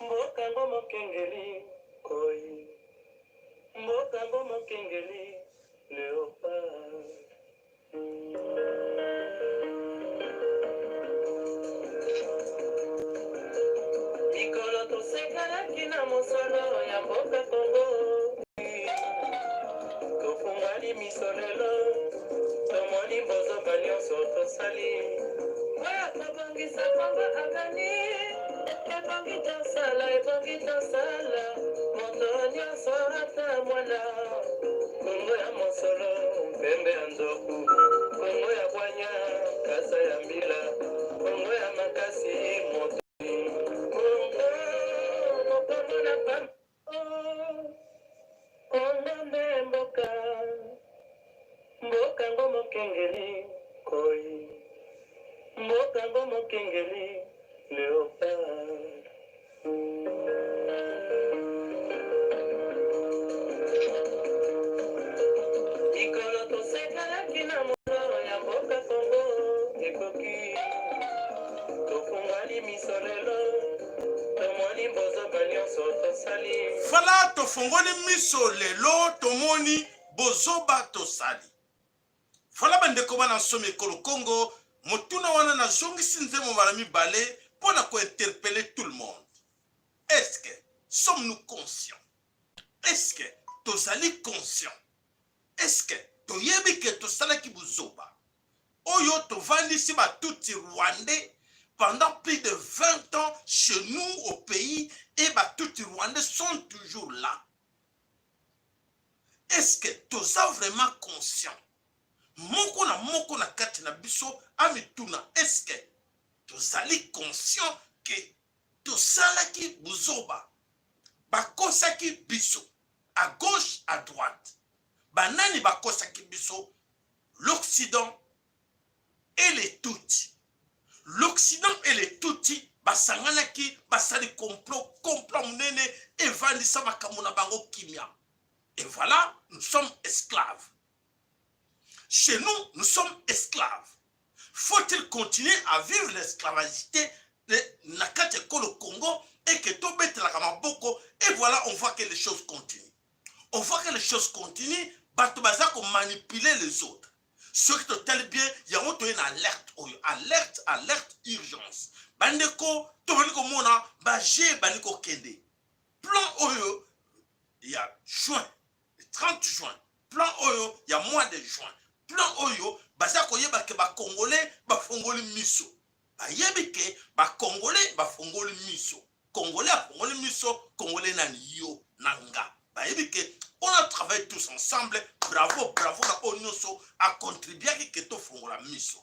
Mboka ngoma kengeli koi. Mboka ngoma kengeli leopard. Mikolo tosekalaki na mosolo ya mboka Kongo. Tofungwali miso lelo. Tomoni bozoba nyonso tosali. Oya tobongisa Kongo agani. Ebongi tosala. Moto nyonso ata mwana. Kongo ya mosolo, mpembe ya nzoku. Kongo ya bwanya, kasa ya mbila. Kongo ya makasi, moto. Kongo, mokongo na pamba. Kongo nde mboka. Mboka ngoma kengeli, koi. Mboka ngoma kengeli, leopard. Mikolo tosekalaki na mosolo ya mboka Kongo. Ekoki tofungwali miso lelo. Tomoni bozoba nyonso tosali. Voilà, tofungoli miso lelo tomoni bozoba tosali. Voilà bandeko bana somi ekolo Congo, motuna wana na zongisi nzemo bala mibale pona ko interpeller tout le monde. Est-ce que sommes-nous conscients? Est-ce que tozali conscients? Est-ce que toyebi ke tosalaki buzoba? Oyo tovandisi ba tuti rwandais pendant plus de 20 ans chez nous au pays et ba tuti rwandais sont toujours là. Est-ce que toza vraiment conscients? Moko na kati na biso amituna, est-ce que tozali conscient que tosalaki buzoba? Bakosaki biso à gauche à droite. Banani bakosaki biso? L'Occident et les Tutsis. L'Occident et les Tutsis basanganaki basali complot munene evandisa makambo na bango kimia. Et voilà, nous sommes esclaves. Chez nous, nous sommes esclaves. Faut-il continuer à vivre l'esclavagité de Nakate Kolo Congo et que tout bête la Kamaboko? Et voilà, on voit que les choses continuent. On voit que les choses continuent, Batobazako manipuler les autres. Ce qui est tel bien, il y a une alerte, alerte, urgence. Bandeko, Tobaniko Mona, Bagé, Baniko Kende. Plan Oyo, il y a juin, le 30 juin. Plan Oyo, il y a mois de juin. Plan Oyo, Bazako Yebake, Congolais, Bafongoli Miso. Bayebike, Congolais, Bafongoli Miso. Congolais, Bafongoli Miso, Congolais Naniyo, Nanga. Bayebike, on a travaillé tous ensemble. Bravo, la Onyoso a contribué à que to fongola miso.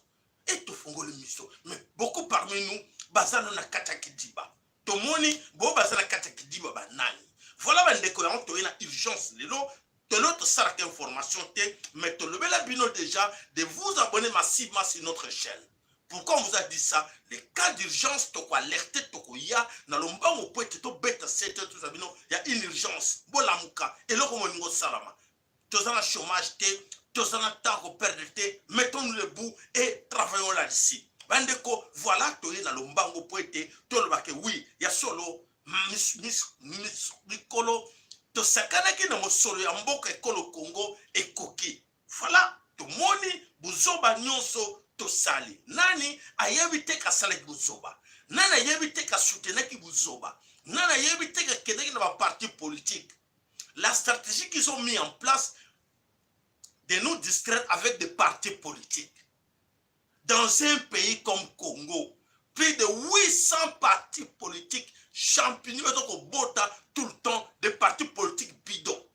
Et to fongole miso. Mais beaucoup parmi nous, bazano na katakidiba. Tomoni, bo bazana katakidiba banani. Voilà bandeko ya onto ena urgence lelo. De l'autre sark information te, mais to lever la bino déjà de vous abonner massivement sur notre chaîne. Pourquoi on vous a dit ça? Les cas d'urgence, toko alerté, toko ya, na lombango poete to beta sete, tout ça, il y a une urgence. Bolamuka, et là, comme on salama. Tous en chômage, tous en temps qu'on perd, mettons-nous le bout et travaillons là-dessus. Bandeko, voilà, to na lombango poete, to le bake, oui, il y a solo, Mikolo, to sakana ki na mosolo ya mboka ekolo Congo et koki. Voilà, to moni, buzoba nyonso, tosali. Nani ayebite ka salaki buzoba? Nani ayebite ka soutenaki buzoba? Nani ayebite ka kedeki na ba parti politique? La stratégie qu'ils ont mis en place de nous distraire avec des partis politiques. Dans un pays comme Congo, plus de 800 partis politiques champignons tout le temps des partis politiques bidons.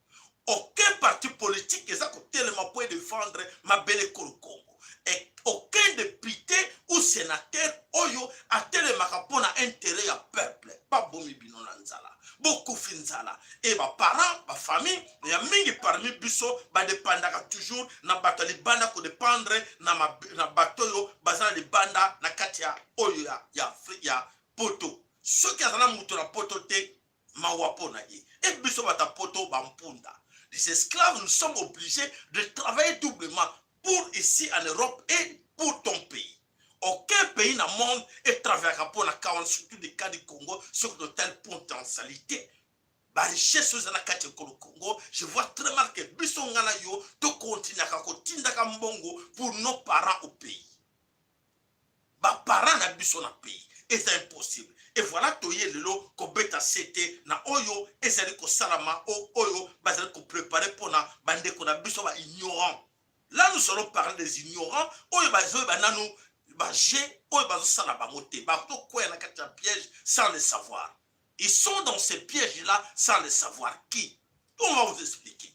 Aucun parti politique qui a tellement pour défendre ma belle Congo. Et aucun député ou sénateur oyo a tellement pour intérêt à peuple. Pas bon bino nanzala. Beaucoup finzala. Et ma parents, ma famille, il y a mingi parmi biso ba dépendaka toujours na bato li banda ko dépendre na bato yo bazana li banda na katia oyo ya poto. Ceux qui ont muto na poto te mawapo na ye. Et biso bata poto bampunda. Les esclaves, nous sommes obligés de travailler doublement pour ici en Europe et pour ton pays. aucun pays dans le monde est traversé pour la 40, surtout des cas du Congo, sur de telles potentialités. La richesse aux anakati au Congo, je vois très mal que Bissongana yo, to continue à kotinda mbongo pour nos parents au pays. Ba parents na biso na pays. Et c'est impossible. Et voilà, toye lelo, ko beta sete na oyo, et c'est ko salama o oyo, bazali ko préparer pour na bande ko na biso ba ignorant. Là, nous allons parler des ignorants, oyo bazo bananu, ba je, oyo bazo salaba moté, ba to quoi na kati piège sans le savoir. Ils sont dans ces pièges-là sans le savoir qui. On va vous expliquer.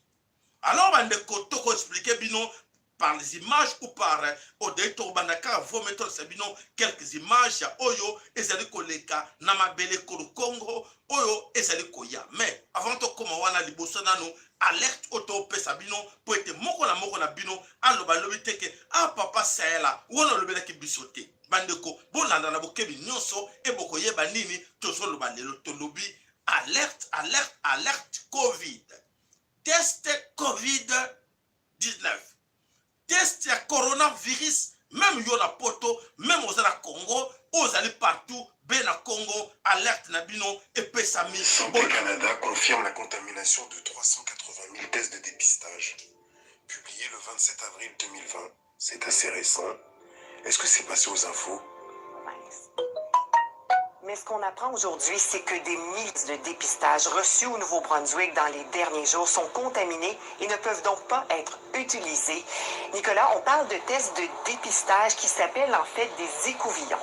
Alors, on va expliquer bino par les images ou par Odeito Bandaka, vos méthodes, c'est bino quelques images, Oyo, Ezali Koleka, Namabele Congo, Oyo, Ezali Koya. Mais avant de commencer, liboso nanu alerte auto pesabino pour être moko na bino, allo balobi teke, ah papa saela, ou on le ki bisote. Bandeko, bolanda na bokebi nyonso, e boko yeba nini, tozo lo bandelo tolobi, alerte, alerte, alerte Covid. Test Covid-19. Test coronavirus, même yo na poto, même aux ala Congo, aux allés partout, ben na Congo, alerte na bino, et pesami. Santé Canada confirme la contamination de 380 000 tests de dépistage. Publié le 27 avril 2020, c'est assez récent. Est-ce que c'est passé aux infos? Mais ce qu'on apprend aujourd'hui, c'est que des milliers de dépistages reçus au Nouveau-Brunswick dans les derniers jours sont contaminés et ne peuvent donc pas être utilisés. Nicolas, on parle de tests de dépistage qui s'appellent en fait des écouvillons.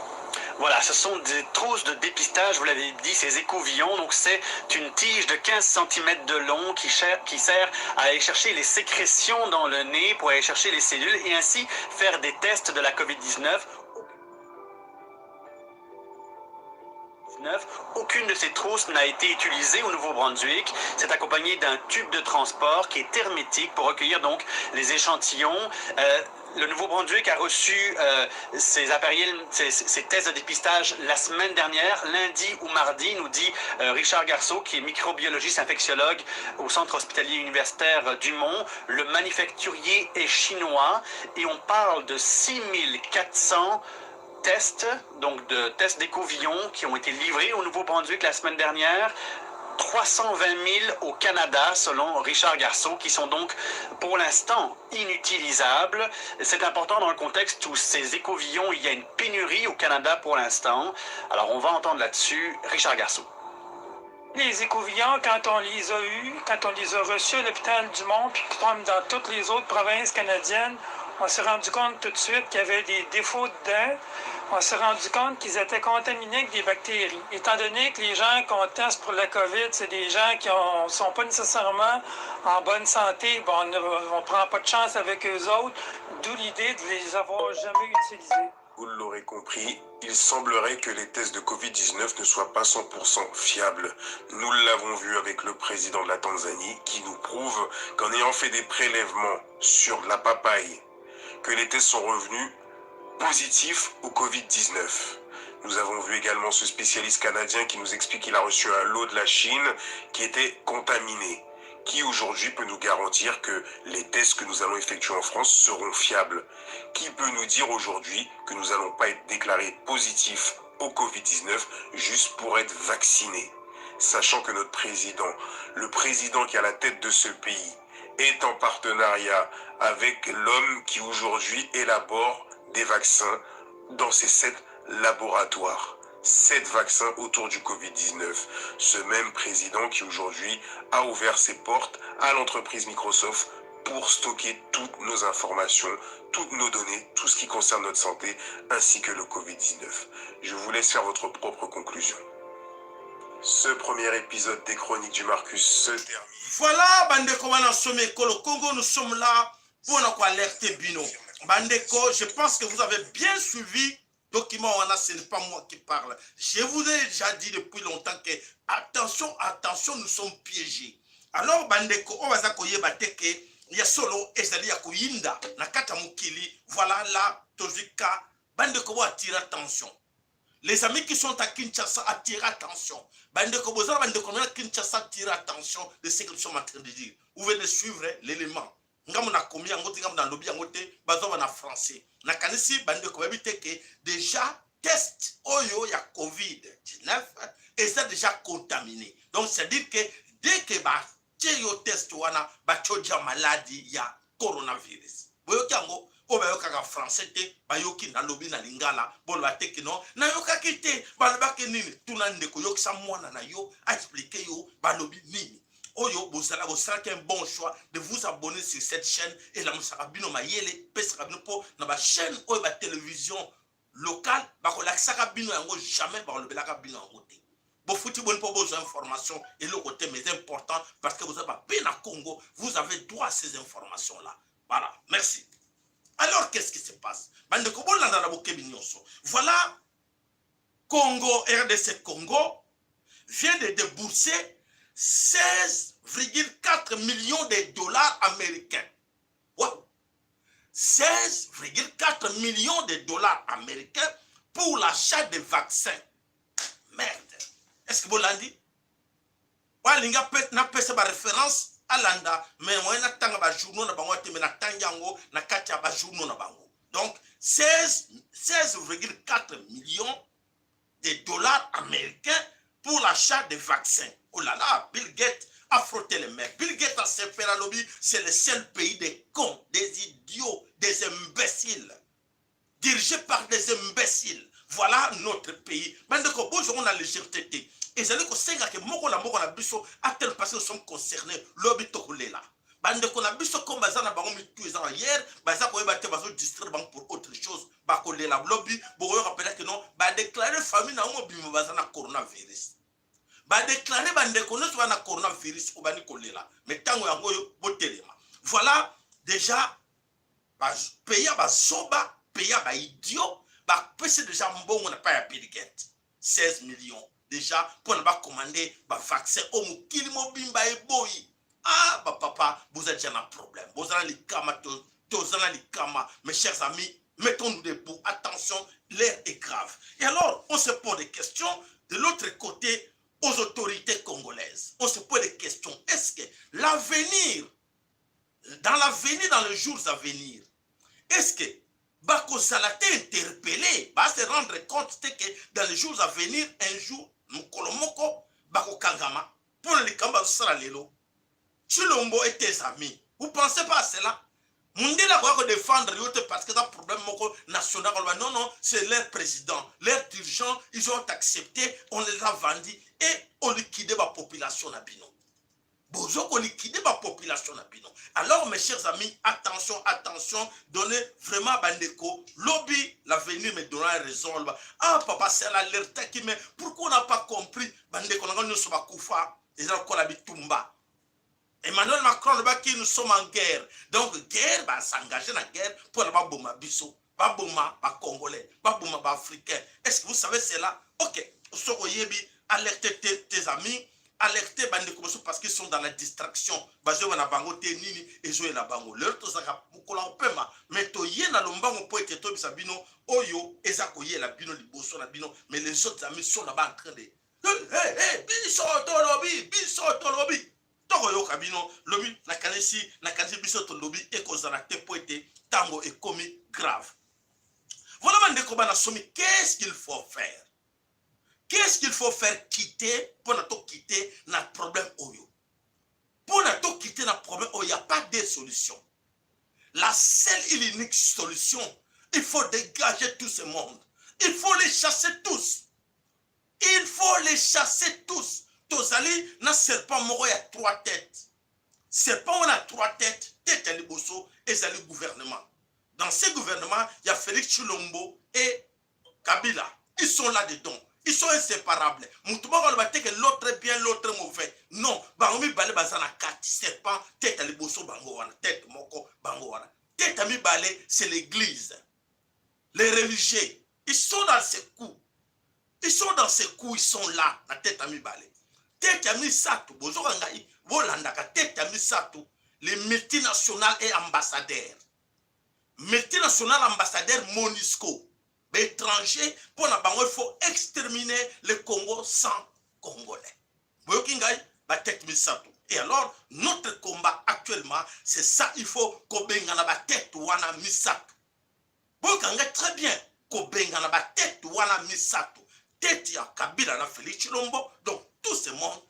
Voilà, ce sont des trousses de dépistage, vous l'avez dit, ces écouvillons. Donc c'est une tige de 15 cm de long qui sert à aller chercher les sécrétions dans le nez pour aller chercher les cellules et ainsi faire des tests de la COVID-19. Aucune de ces trousses n'a été utilisée au Nouveau-Brunswick. C'est accompagné d'un tube de transport qui est hermétique pour recueillir donc les échantillons. Le Nouveau-Brunswick a reçu ces tests de dépistage la semaine dernière, lundi ou mardi, nous dit Richard Garceau, qui est microbiologiste infectiologue au Centre hospitalier universitaire du Mont. Le manufacturier est chinois et on parle de 6400 tests, donc de tests d'écouvillons qui ont été livrés au Nouveau-Brunswick la semaine dernière. 320 000 au Canada, selon Richard Garceau, qui sont donc pour l'instant inutilisables. C'est important dans le contexte où ces écouvillons, il y a une pénurie au Canada pour l'instant. Alors on va entendre là-dessus Richard Garceau. Les écouvillons, quand on les a eus, quand on les a reçus à l'hôpital du Mont, puis comme dans toutes les autres provinces canadiennes, on s'est rendu compte tout de suite qu'il y avait des défauts dedans. On s'est rendu compte qu'ils étaient contaminés avec des bactéries. Étant donné que les gens qu'on teste pour la COVID, c'est des gens qui ne sont pas nécessairement en bonne santé, bon, on ne prend pas de chance avec eux autres, d'où l'idée de les avoir jamais utilisés. Vous l'aurez compris, il semblerait que les tests de Covid-19 ne soient pas 100% fiables. Nous l'avons vu avec le président de la Tanzanie qui nous prouve qu'en ayant fait des prélèvements sur la papaye, que les tests sont revenus positifs au Covid-19. Nous avons vu également ce spécialiste canadien qui nous explique qu'il a reçu un lot de la Chine qui était contaminé. Qui aujourd'hui peut nous garantir que les tests que nous allons effectuer en France seront fiables? Qui peut nous dire aujourd'hui que nous n'allons pas être déclarés positifs au Covid-19 juste pour être vaccinés? Sachant que notre président, le président qui est à la tête de ce pays, est en partenariat avec l'homme qui aujourd'hui élabore des vaccins dans ces 7 laboratoires. 7 vaccins autour du Covid-19. Ce même président qui aujourd'hui a ouvert ses portes à l'entreprise Microsoft pour stocker toutes nos informations, toutes nos données, tout ce qui concerne notre santé, ainsi que le Covid-19. Je vous laisse faire votre propre conclusion. Ce premier épisode des Chroniques du Marcus se termine. Voilà, Bandeko Wanasome Kolo Congo, nous sommes là pour nous alerter Bino. Bandeko, je pense que vous avez bien suivi document, ce n'est pas moi qui parle. Je vous ai déjà dit depuis longtemps que attention, attention, nous sommes piégés. Alors, Bandeko, on va s'accueillir Bateke, il y a solo, Ezali Yakuyinda, Nakata Mukili, voilà là, Tojika, Bandeko attire attention. Les amis qui sont à Kinshasa attirent attention. Bandeko Bozara, Bandeko Kinshasa attire attention de ce que nous sommes en train de dire. Vous venez suivre l'élément. ngamu na komi yango te ngamu na lobi yango te bazoba na français nakanisi bandeko bayebi te ke déjà test oyo ya covid-19 eza déjà contaminé donc c'est à dire que dès que batie yo test wana batio dia maladie ya coronavirus boyoki yango oyo bayokaka français te bayoki na lobi na lingala boloba te ke non nayokaki te balobaki nini tuna ndeko yokisa mwana na yo aexplike yo balobi nini oyo bozala bosalaki un bon choix de vous abonner sur cette chaîne et la mosaka bino mayele pesaka bino mpo na bachaîne oyo batélévision locale bakolakisaka bino yango jamais bakolobelaka bino yango te bofuti boni mpo bozwa information eloko te mais important parce que vous avez paix na Congo vous avez droit à ces informations là voilà merci. Alors qu'est-ce qui se passe bandeko bolanda na bokebi nyonso voilà Congo RDC Congo vient de débourser 16,4 millions de dollars américains. Ouais. 16,4 millions de dollars américains pour l'achat de vaccins. Merde. Est-ce que vous l'avez dit? Ouais, l'inga peut n'a pas sa référence à l'anda, mais moi n'a tanga ba journaux na bango te mais na tangango na katia ba journaux na bango. Donc 16,4 millions de dollars américains pour l'achat de vaccins. Oh là là, Bill Gates a frotté les mains. Bill Gates a fait la lobby, c'est le seul pays des cons, des idiots, des imbéciles. Dirigé par des imbéciles. Voilà notre pays. Bandeko, bonjour, on a légèreté. Et c'est là que c'est que moko na biso à tel parce que nous sommes concernés. Lobby tokulé là. Bandeko na biso comme bazana bango mitu ezana hier, baza ko ebate bazo distraire bango pour autre chose. Ba ko la lobby, boyo rappela que non, ba déclarer famille na ngo bimo bazana coronavirus. Ba déclarer bandeko no na coronavirus ko bani ko lela. Mais tango yango yo botelema. Voilà déjà ba pays ba soba, pays ba idiot, ba pese déjà mbongo na pa ya Bill Gates. 16 millions déjà pour na commander ba vaccin au mukili mobimba e boyi. Ah, bah papa, vous êtes déjà un problème. Vous avez les kamas, mes chers amis, mettons-nous debout. Attention, l'air est grave. Et alors, on se pose des questions de l'autre côté aux autorités congolaises. On se pose des questions. Est-ce que l'avenir, dans les jours à venir, est-ce que Bako Salate interpellé, va se rendre compte que dans les jours à venir, un jour, nous kolomoko, Bako Kangama, pour les kamba Saralelo, Chilombo et tes amis. Vous ne pensez pas à cela? Mundela va défendre parce que c'est un problème national. Non, non, c'est leur président. Leurs dirigeants, ils ont accepté, on les a vendus et on liquide la population à Bino. Bonjour, on liquide la population à Bino. Alors, mes chers amis, attention, attention, donnez vraiment Bandeko, lobby, l'avenir me donnera raison. Ah, papa, c'est l'alerte qui met. Pourquoi on n'a pas compris? Bandeko, nous sommes à Koufa, ils ont encore la Bitumba. Emmanuel Macron, nous sommes en guerre. Donc, guerre, bah, s'engager dans la guerre pour la Baboma Bisso, Baboma, Congolais, Baboma, Africain. Est-ce que vous savez cela? Ok. Sokoyebi, alertez tes amis, alertez Bandeko parce qu'ils sont dans la distraction. Bazo na bango te nini, et jouer la bango. Leur to saka mukola opema. Mais to ye na lombango po ete to bisabino, oyo, ezako ye la bino liboso na bino. Mais les autres amis sont là-bas en train de. Hey, biso tolobi. Toko yo kabino lobi na kanisi biso to lobi e kozana te po ete tango est commis grave. Voilà mandeko bana somi, qu'est-ce qu'il faut faire? Qu'est-ce qu'il faut faire quitter pour na to quitter na problème oyo? Pour na to quitter na problème oyo, il n'y a pas de solution. La seule et l'unique solution, il faut dégager tout ce monde. Il faut les chasser tous. Il faut les chasser tous. Tozali na serpent moko ya 3 têtes. Serpent on a 3 têtes, tête à liboso et zali gouvernement. Dans ces gouvernements, il y a Félix Tshilombo et Kabila. Ils sont là-dedans. Ils sont inséparables. Moutouma va le battre que l'autre est bien, l'autre est mauvais. Non, bangomi balé bazana 4 serpent, tête à liboso bango wana, tête moko bango wana. Tête à mi balé, c'est l'église. Les religieux, ils sont dans ces coups. Ils sont dans ces coups, ils sont là, la tête à mi balé. Tête à mi sato, bonjour Angaï, Volandaka, tête à mi sato, les multinationales et ambassadeurs. Multinationales ambassadeurs MONUSCO, étrangers, pour la banque, il faut exterminer le Congo sans Congolais. ba tête misato. Et alors, notre combat actuellement, c'est ça, il faut qu'on benga na ba tête wana misato. Bokanga très bien, qu'on benga na ba tête wana misato. Tête ya Kabila na Félix Chilombo, donc tout ce monde,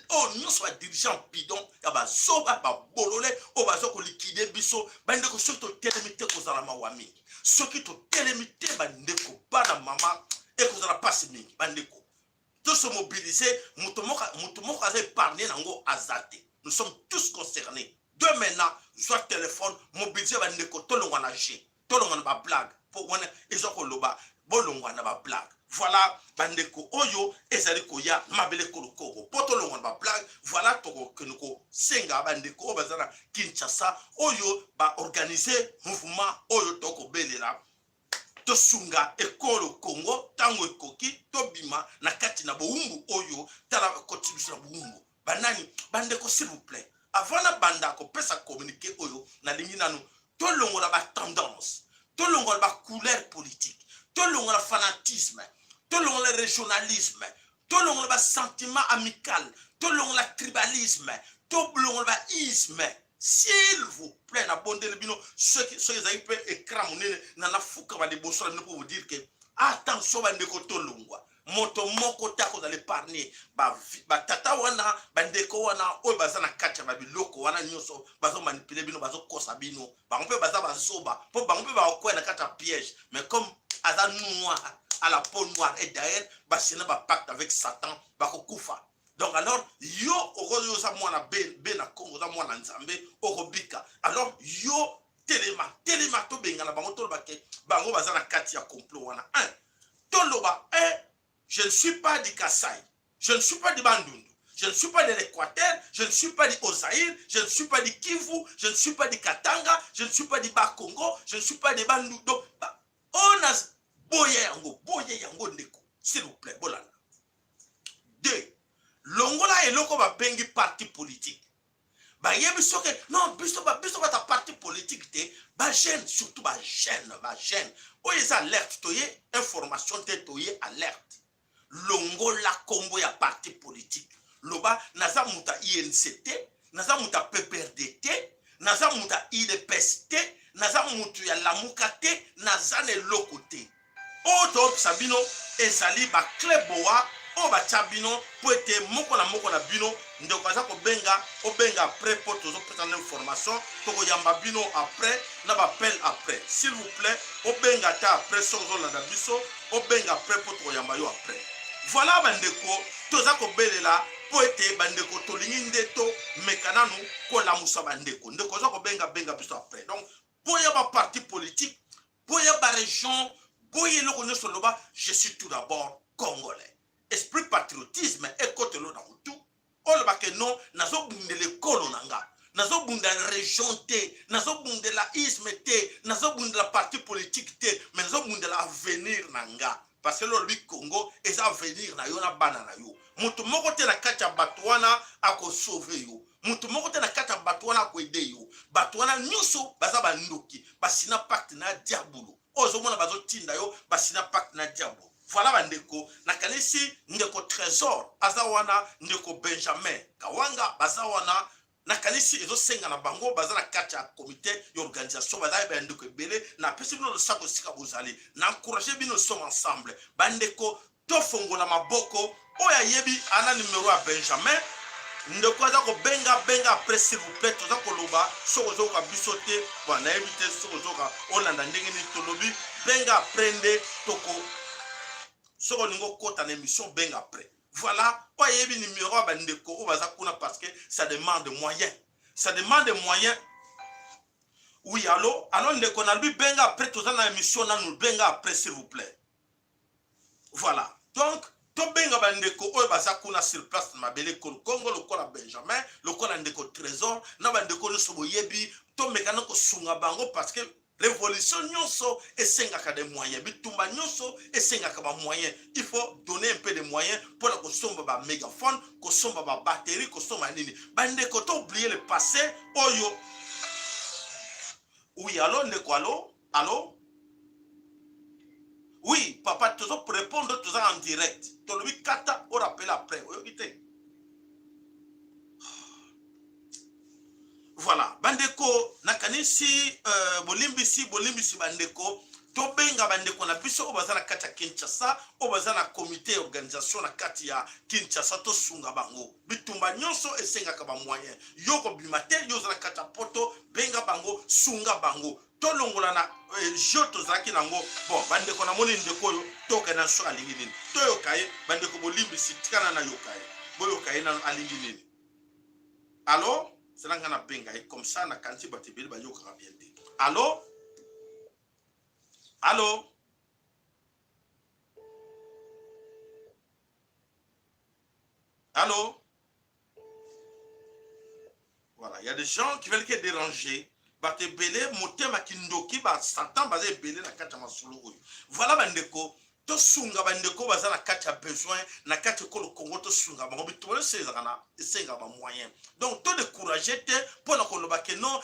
oh, nous sommes dirigeants bidons, ya ba soba, ba bolole, oh, ba zoko liquider biso, ba ndeko soki telemite kozala mawami. Soki to telemite ba ndeko, bana mama, et kozala passe mingi, ba ndeko. Tous se mobiliser, moutoumok a épargné nango azate. Nous sommes tous concernés. De maintenant, soit téléphone, mobiliser ba ndeko, tolongwana G, tolongwana ba blague, pour wana, ezoko loba, bolongwana ba blague. Voilà, bandeko oyo ezali koya mabele kolokoko potolo ngwa blague. Voilà toko kenoko senga bandeko bazana Kinshasa oyo ba organiser mouvement oyo toko belela to sunga ekolo Congo tango ekoki to bima na kati na boumbu oyo tala contribution na boumbu banani bandeko s'il vous plaît avant na banda ko pesa communiquer oyo na lingi nanu to longola ba tendance to longola ba couleur politique to longola fanatisme tout le régionalisme, tout le sentiment amical, tout le tribalisme, tout le isme. S'il vous plaît, na bonne bino, ceux qui ont pu écraser, na fouka va des bossoles pour vous dire que attention, bande ko tolongwa. Moto moko tako dans l'épargner, ba tata wana, bandeko wana, oy bazana kacha ba biloko wana nyoso, bazo manipuler bino, bazo kosa bino, ba on peut baza bazoba, po ba on peut ba okwa na kacha piège, mais comme aza noir à la peau noire et derrière basina ba pacte avec Satan bakokoufa. Donc alors yo oroyo za mwana be na Congo za mwana nzambe orobika. Alors yo telema to benga na bango to bake bango bazana kati ya complot wana. Un toloba je ne suis pas du Kasaï, je ne suis pas du Bandundu, je ne suis pas de l'Équateur, je ne suis pas du Ozaïr, je ne suis pas du Kivu, je ne suis pas du Katanga, je ne suis pas du Bas-Congo, je ne suis pas du Bandundu. Donc on a boye yango ndeko, s'il vous plaît, bolana. 2. Longola eloko ba bengi parti politique. Ba yebi soke non biso ba ta parti politique te, ba gêne surtout ba gêne. Oye za alerte toye information te toye alerte. Longola kombo ya parti politique. Loba naza muta INCT, naza muta PPRDT, naza muta IDPS te, naza mutu ya lamuka te, naza ne lokote. Oto sabino ezali ba kleboa o ba chabino poete moko na bino ndeko za ko benga après pour toujours prendre information to ko yamba bino après na ba appel après s'il vous plaît o benga ta après sozo na biso o benga après pour to yamba yo après voilà bandeko to za ko belela poete bandeko to lingi ndeto mekananu ko la musa bandeko ndeko za ko benga biso après donc boya ba parti politique boya ba région. Je suis tout d'abord congolais. Esprit patriotisme et côté l'eau dans tout. On va que non, nazo bunde le kolonanga, nazo bunde la région té, nazo bunde la isme té, nazo bunde la parti politique té, mais nazo bunde l'avenir nanga. Parce que lui Congo est avenir na yo na bana na yo. Mutu moko te na kacha batwana ako sauver yo. Mutu moko te na kacha batwana ako aider yo. Batwana nyuso baza bandoki, basina pacte na diabolo. Ozomona bazo tinda yo basina pacte na diabo. Voilà bandeko nakanisi ndeko trésor azawana ndeko Benjamin Kawanga bazawana nakanisi ezo senga na bango bazana kacha comité d'organisation bazana bandeko ebele na pesi bino le sako sika bozali na encourager bino sommes ensemble bandeko to fongola maboko oya yebi ana numéro à Benjamin ndeko azako benga après s'il vous plaît toza koloba soko zoka bisote bwana éviter soko zoka olanda ndenge ni tolobi benga prendre toko soko ningo kota na émission benga après voilà oya yebi numéro à bandeko o baza kuna parce que ça demande de moyens oui allô ndeko na lui benga après toza na émission na nous benga après s'il vous plaît voilà donc to benga bandeko oyo baza kuna sur place na mabele Congo lokola Benjamin lokola ndeko trésor na bandeko nyonso boyebi to mekana ko sunga bango parce que révolution nyonso esengaka des moyens bitumba nyonso esengaka ba moyens il faut donner un peu de moyens pour la kosomba ba mégaphone kosomba ba batterie kosomba nini bandeko to oublier le passé oyo oui allô ndeko allô oui, papa, tu dois répondre tout ça en direct. Tu dois kata ou rappeler après. nakanisi bolimbisi bandeko tobenga bandeko na biso obaza na kati ya Kinshasa obaza na comité organisation na kati ya Kinshasa tosunga bango bitumba nyonso esengaka ba moyen yoko bimate yoza na kati ya poto benga bango sunga bango tolongola na joto zaki nango bon bandeko na moni ndeko yo toka na so alingi nini toyokaye bandeko bolimbisi tikana na yokaye boyokaye na alingi nini allo c'est là qu'on a benga et comme ça na kanti batibeli ba yoka bien te allo allo allo voilà il y a des gens qui veulent que déranger bate belé motema kindoki ba satan bazé belé na kati masolo oyo voilà bandeko to sunga bandeko baza na kati ya besoin na kati ko le Congo to sunga bango bitolo sezaka na esenga ba moyen donc to décourager te pour na koloba ke non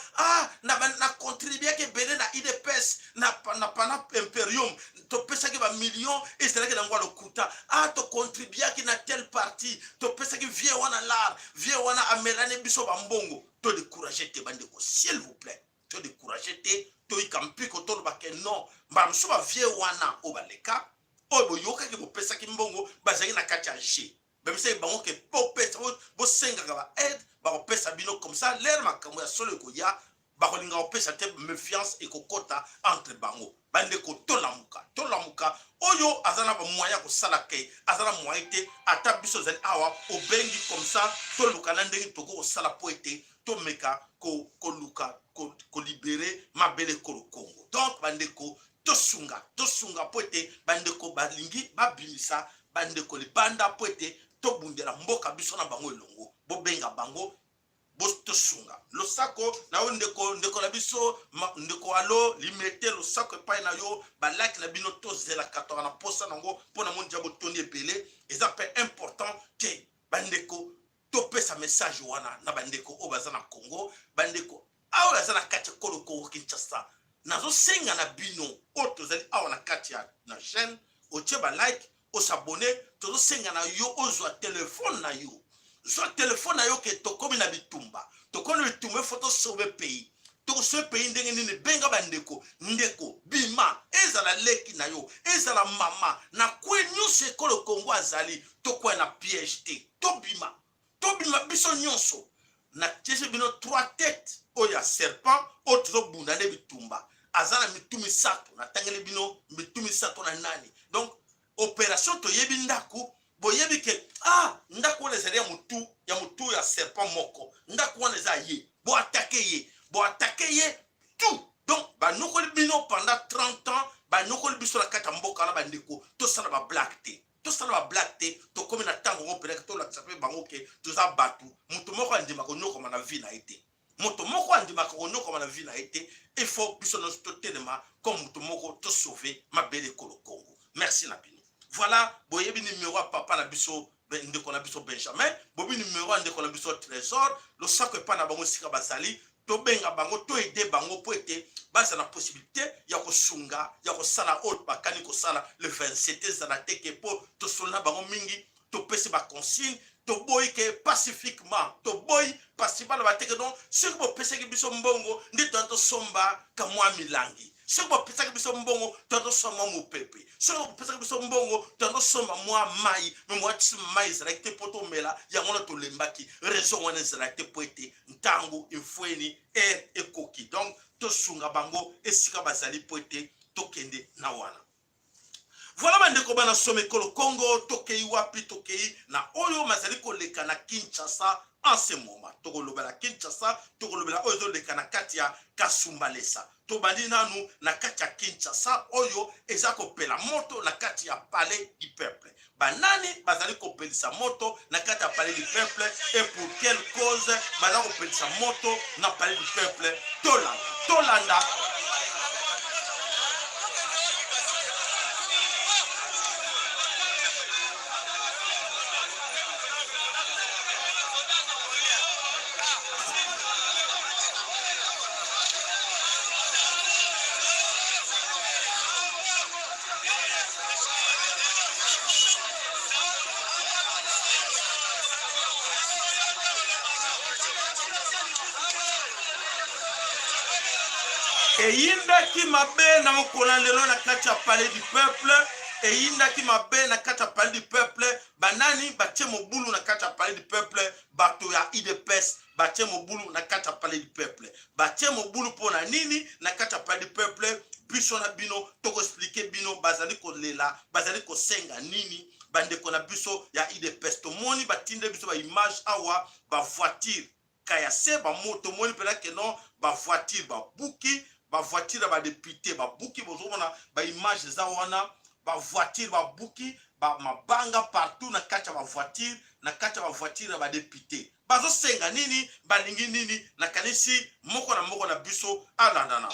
na contribuer ke belé na IDPS na pana imperium to pesa ke ba millions et c'est là que dans le kuta to contribuer ke na telle partie to pesa ke vie wana amelane biso ba mbongo to décourager te bandeko s'il vous plaît to décourager te to ikampi ko to ba ke non ba mso ba vie wana obaleka oyo yoka ke bopesa ki mbongo bazali na kati ya G même si bango ke popesa bo senga ba aide ba opesa bino comme ça l'air makambo ya solo ko ya ba ko linga opesa te méfiance et kokota entre bango bande ko tolamuka oyo azana ba moyen ko sala ke azana moyen te ata biso zali awa obengi comme ça to lukana ndenge to ko sala poete to meka ko luka ko libérer mabele ko Congo donc bande ko tosunga poete bandeko balingi babimisa bandeko libanda poete tobundela mboka biso na bango elongo bobenga bango tosunga losako na ndeko na biso ndeko alo limete losako epai na yo balaki na bino tozela katora na posa nango mpona mondia botoni ebele eza pe important ke bandeko topesa message wana na bandeko oyo baza na Congo bandeko awa baza na kati ya kolo Congo Kinshasa nazo senga na bino o tozali awa na kati ya na chaîne otie ba like o s'abonner tozo senga na yo ozwa téléphone na yo zo téléphone na yo ke tokomi na bitumba tokomi bitumba photo sauver pays to so pays ndenge nini benga bandeko ndeko bima ezala leki na yo ezala mama na kwenyu sekolo Congo azali to kwa na piège to bima biso nyonso na tiese bino 3 têtes o ya serpent o tozo bunda ne bitumba azana mitumi sato na tangele bino mitumi sato na nani donc opération to yebi ndaku boyebi ke ndaku les ya mutu ya serpent moko ndaku wana za ye bo attaquer ye tout donc ba nokoli bino pendant 30 ans ba nokoli biso la kata mboka na bandeko to sala ba black te to komi na tango opéra to la tsape bango ke to za batu mutu moko andima ko noko na vie na été moto moko andima ko noko na vie na été il faut biso no totelema comme moto moko to sauver mabele ko le Congo merci na bino voilà boyebi numéro papa na biso ndeko na biso Benjamin bobi numéro ndeko na biso Trésor lo sako pa na bango sika bazali to benga bango to aider bango po ete basa na possibilité ya ko sunga ya ko sala autre bakani ko sala le 27 za na teke po to solna bango mingi to pesi ba consigne to boy ke pacifiquement to boy pacifiquement ba teke donc ce que bo pesi ke biso mbongo ndi to somba ka mwa milangi ce que bo pesi ke biso mbongo to somba mo pepe ce que bo pesi ke biso mbongo to somba mwa mai me mwa tsi mai zalite poto mela ya ngona to lembaki raison wana zalite poete ntango infweni ekoki donc to sunga bango esika bazali poete to kende na wana voilà bandeko bana some kolo Congo tokei wapi tokei na oyo mazali koleka na Kinshasa en ce moment tokolobela Kinshasa tokolobela oyo leka na kati ya Kasumbalesa tobandi nanu na kati ya Kinshasa oyo eza kopela moto na kati ya palais du peuple banani bazali kopelisa moto na kati ya palais du peuple et pour quelle cause bazali kopelisa moto na palais du peuple tolanda eyindaki mabe na mokolo lelo na kati ya palais du peuple, eyindaki mabe na kati ya palais du peuple, banani batie mobulu na kati ya palais du peuple, bato ya IDPS batie mobulu na kati ya palais du peuple, batie mobulu pona nini na kati ya palais du peuple, biso na bino toko expliquer bino bazali kolela, bazali kosenga nini, bandeko na biso ya IDPS tomoni batinde biso ba image awa ba voiture kaya se ba moto moni pela que non ba voiture ba buki ba voiture ba député ba buki bozomona ba image za wana ba voiture ba buki ba mabanga partout na kati ya ba voiture na kati ya ba voiture ba député bazo senga nini balingi nini na kanisi moko na biso alandana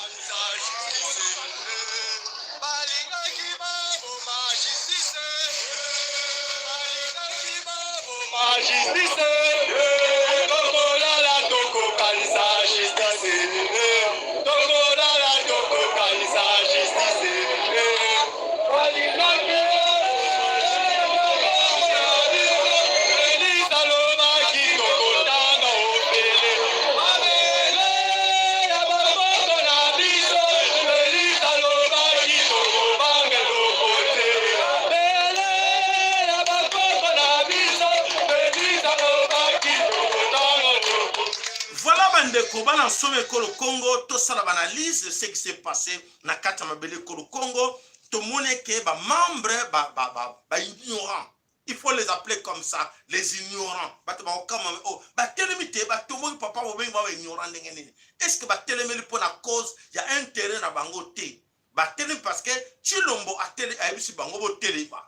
ndeko bana nsome kolo Congo to sala analyse de ce qui s'est passé na kati mabele kolo Congo to mone ke ba membre ba ignorant, il faut les appeler comme ça, les ignorants bato ba okama oh ba telemite ba tomo papa bo bengi ba ignorant ndenge nini, est-ce que ba telemeli pour la cause ya intérêt na bango te ba telemi parce que Chilombo a tele ayebisi bango bo telema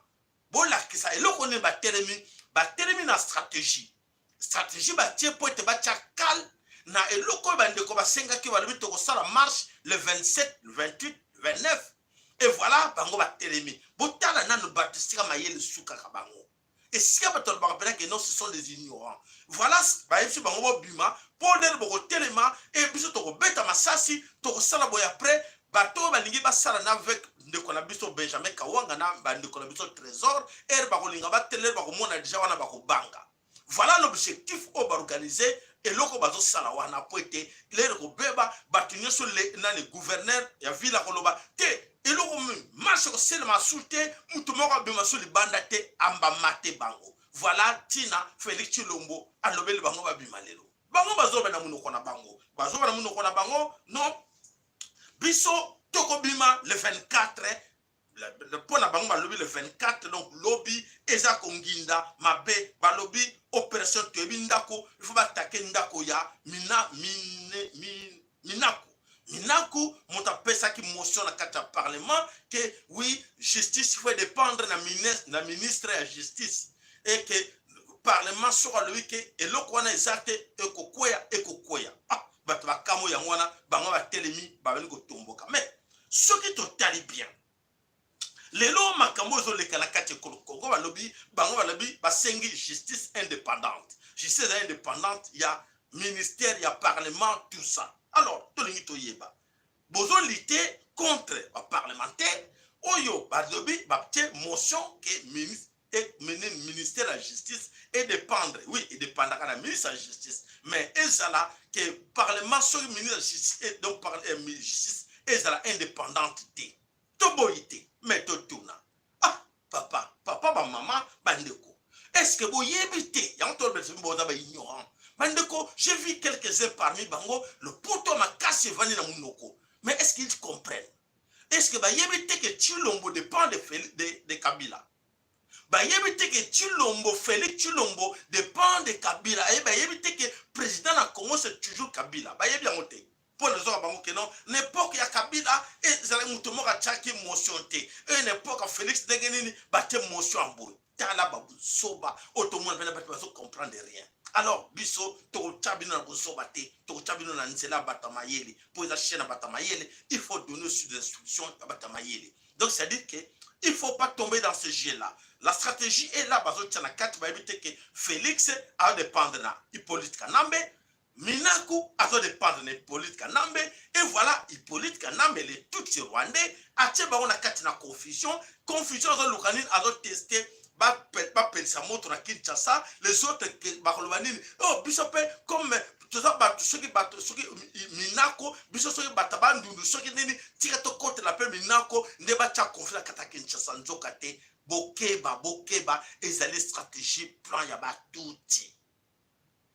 bo la kisa eloko ne ba telemi na stratégie ba tie pote ba chakal na eloko bandeko basenga ki balobi to kosala marche le 27, le 28, le 29 et voilà bango batelemi botala nanu batisika mayele suka ka bango et si bato ba rappela que non ce sont des ignorants voilà ba yebisi bango bobima pour der boko telema et biso to ko beta masasi to kosala boya après bato balingi basala na avec ndeko na biso Benjamin Kawanga na bandeko na biso Trésor et ba kolinga batelema ba komona déjà wana ba kobanga. Voilà l'objectif au organiser et loko bazo sala wana poete lere ko beba batunye so le na le gouverneur ya villa koloba te eloko marche ko selma soute mutu moko bema so libanda te amba mate bango. Voilà Tina Félix Chilombo alobeli bango ba bimalelo bango bazo bana munoko na bango bazo bana munoko na bango non biso toko bima le 24 le pona bango balobi le 24 donc lobby eza konginda mabe balobi opération tebi ndako il faut attaquer ndako ya Minaku monta pesa ki motion na kata parlement que oui justice faut dépendre na ministre ya justice et que parlement sera lui que eloko wana ezate ekokoya ah bato bakamo ya wana bango ba telemi ba beli ko tomboka mais ce qui totali bien lelo makambo zo le kala kati ko Congo balobi bango balobi basengi justice indépendante il y a ministère il y a parlement tout ça alors to lingi to yeba bozo lutter contre les parlementaires oyo balobi bapte motion que ministère de la justice et dépendre oui et dépendre à la ministre de la justice mais ezala que parlement sur ministre de la justice et donc par justice ezala indépendante to boyité mais to tuna ah papa ba maman bandeko est-ce que vous y évitez y'a encore besoin de ignorant bandeko j'ai vu quelques-uns parmi bango le poto ma casse vani na munoko mais est-ce qu'ils comprennent est-ce que ba yebite que Chilombo dépend de Kabila ba yebite que Chilombo Félix Chilombo dépend de Kabila et ba yebite que président na Congo c'est toujours Kabila ba yebi yango te pour les autres bango que non n'importe ya Kabila et zala mutomo ka chaki motion te et n'importe Félix Degenini batte motion en bout tala babu soba otomona bana bato bazo comprendre rien alors biso to chabino na soba te to chabino na nzela batamayeli pour la chaîne batamayeli il faut donner sur des instructions à batamayeli donc ça dit que il faut pas tomber dans ce jeu là la stratégie est là bazo tana 4 ba éviter que Félix a dépendre na Hippolyte Kanambe Minaku a dépendre na Hippolyte Kanambe et voilà Hippolyte Kanambe les tout rwandais a tché ba on a katina confusion zo lukanine a testé bapelisa moto na Kinshasa, les autres bakoloba nini oh biso pe comme toza bato soki minako biso soki bato bandundu soki nini tika tokotela mpe minako nde batya conflit kata Kinshasa nzoka te. Bokeba ezali stratégie plan ya batuti,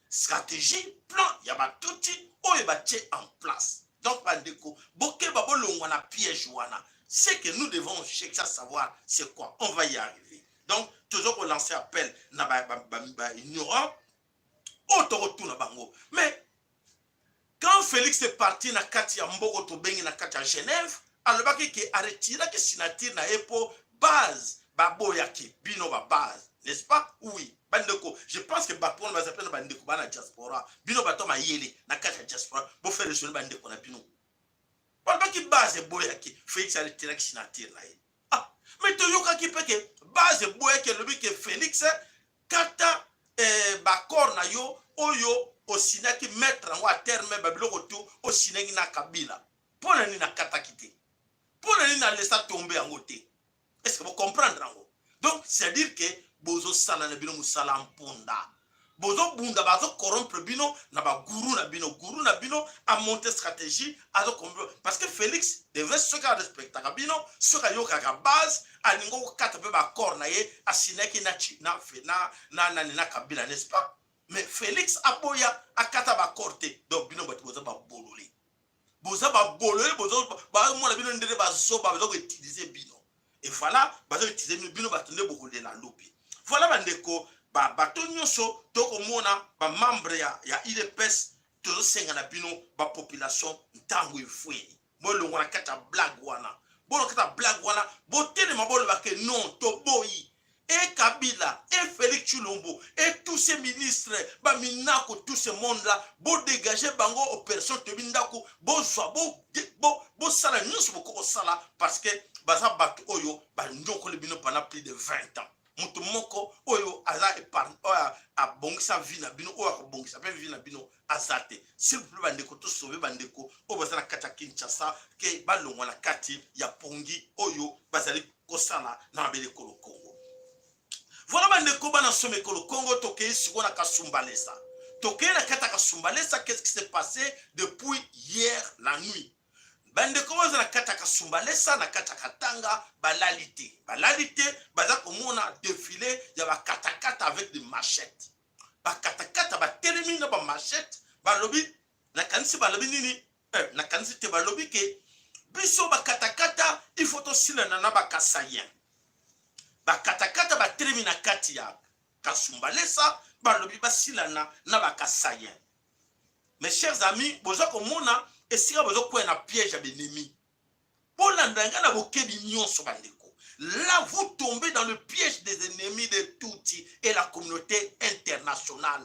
stratégie plan ya batuti oyo batie en place. Donc bandeko bokeba bolongwa na piège wana. Ce que nous devons chercher à savoir c'est quoi, on va y arriver. Donc toujours relancer appel na ignorant auto na bango. Mais quand Félix est parti na kati ya mboko to bengi na kati ya Genève, alobaki ke aretira ke signature na epo base baboyaki bino ba base, n'est-ce pas? Oui. Bandeko, je pense que Bapon va s'appeler bandeko bana diaspora. Bino bato ma yele na kati ya diaspora. Bo faire le bandeko na bino. Alobaki base boyaki Félix aretira ke signature na ye. Ah, mais to yoka ki peke base boyaki lobi ke Félix kata bakor na yo oyo osinaki mettre en terme babiloko tu osinengi na Kabila. Pona ni na kata kite. Pona ni na laisser tomber en côté. Est-ce que vous comprenez? Donc, c'est-à-dire que bozo sala na bino musala mponda. Bozo bunda bazo corrompre bino na ba guru na bino a monter stratégie azo comprendre parce que Félix devait se faire respecter bino ce ka yoka ka base alingo ko kata pe ba corps na ye asineki na Kabila, n'est-ce pas? Mais Félix aboya akata ba corté donc bino bozo ba bololé bozo ba mo na bino ndere ba zo ba zo utiliser bino. Et voilà, bazo utiliser bino batonde beaucoup de la lobi. Voilà bandeko bato nyonso toko mona ba membre ya IDPS to senga na bino ba population ntango ifweni. Bolongo na kata blague wana. Bolongo kata blague wana, botele mabolo ba ke non to boyi. Et Kabila, et Félix Tshilombo, et tous ces ministres, ba minako tout ce monde là, bo dégager bango opération te bindako, bo swa bo sala nyonso boko sala parce que baza bato oyo ba ndoko le bino pendant plus de 20 ans. Mutu moko oyo aza épargne a bongisa vie na bino oyo bongisa pe vie na bino azate. S'il vous plaît bandeko to sauver bandeko o bazana kata Kinshasa ke balongwa na kati ya pongi oyo bazali kosala na bele Kongo. Voilà bandeko bana some Kongo tokei siko na Kasumbalesa. Tokei na kata Kasumbalesa, qu'est-ce qui s'est passé depuis hier la nuit? Bandeko bazana kata Kasumbalesa na kata Katanga balalite baza komona défilé ya ba katakata avec des machettes. Ba katakata ba termine ba machette balobi na kanisi balobi nini na kanisi te balobi ke biso ba katakata il faut to silana na ba kasayen. Ba katakata ba termine na kati ya Kasumbalesa balobi ba silana na ba kasayen. Mes chers amis, bozo komona esika bozo kwa na piège ya l'ennemi. Pour l'andanga na bokebi nyonso bandeko. Là, vous tombez dans le piège des ennemis de Tutsi et la communauté internationale.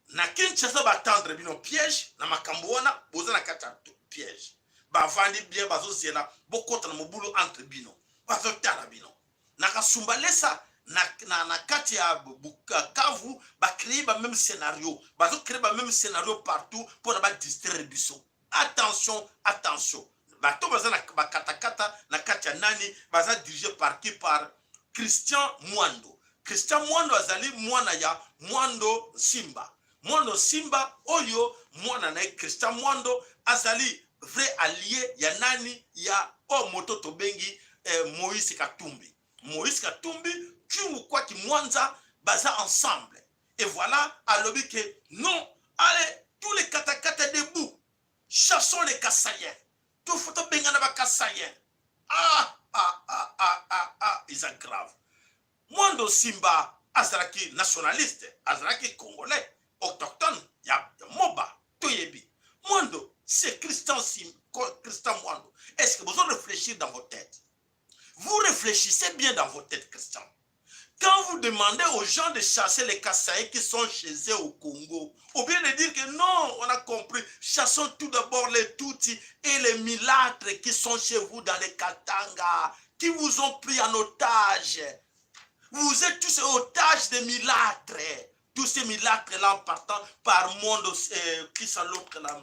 Na Kinshasa ba tendre bino piège, na makambo wana boza na kata piège. Ba vandi bien bazo zela bokota na mobulu entre bino. Bazo tala bino. Na Kasumbalesa na kati ya Bukavu ba créer ba même scénario. Bazo créer ba même scénario partout pour ba distraire biso. Attention. Bato baza na katakata na kati ya nani baza dirigé par qui? Par Christian Mwando. Christian Mwando azali mwana ya Mwando Simba. Mwando Simba oyo mwana na Christian Mwando azali vrai allié ya nani ya moto tobengi Moïse Katumbi. Moïse Katumbi tu quoi qui Mwanza baza ensemble. Et voilà alobi que non, allez tous les katakata debout. Chassons les Kassaïens. Tout faut bengana ba Kassaïens. Ils sont graves. Mwando Simba azalaki nationaliste, azalaki congolais, autochtone, ya Moba, Toyebi. Mwando, c'est Christian Mwando. Est-ce que vous allez réfléchir dans vos têtes? Vous réfléchissez bien dans vos têtes, Christian. Quand vous demandez aux gens de chasser les Kassaïens qui sont chez eux au Congo, ou bien de dire que non, on a compris, chassons tout d'abord les Tutsis et les Milâtres qui sont chez vous dans les Katanga, qui vous ont pris en otage. Vous êtes tous otages des Milâtres. Tous ces Milâtres-là en partant par monde, qui sont l'autre là,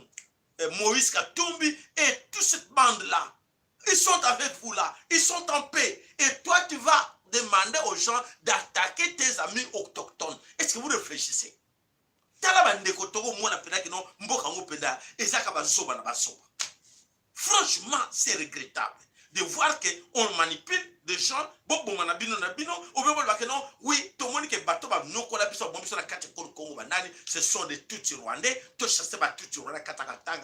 Moïse Katumbi et toute cette bande-là. Ils sont avec vous là, ils sont en paix. Et toi, tu vas demander aux gens d'attaquer tes amis autochtones. Est-ce que vous réfléchissez? Franchement, c'est regrettable de voir qu'on manipule des gens. Oui, tout le monde qui est bateau, ce sont des Tutsis rwandais.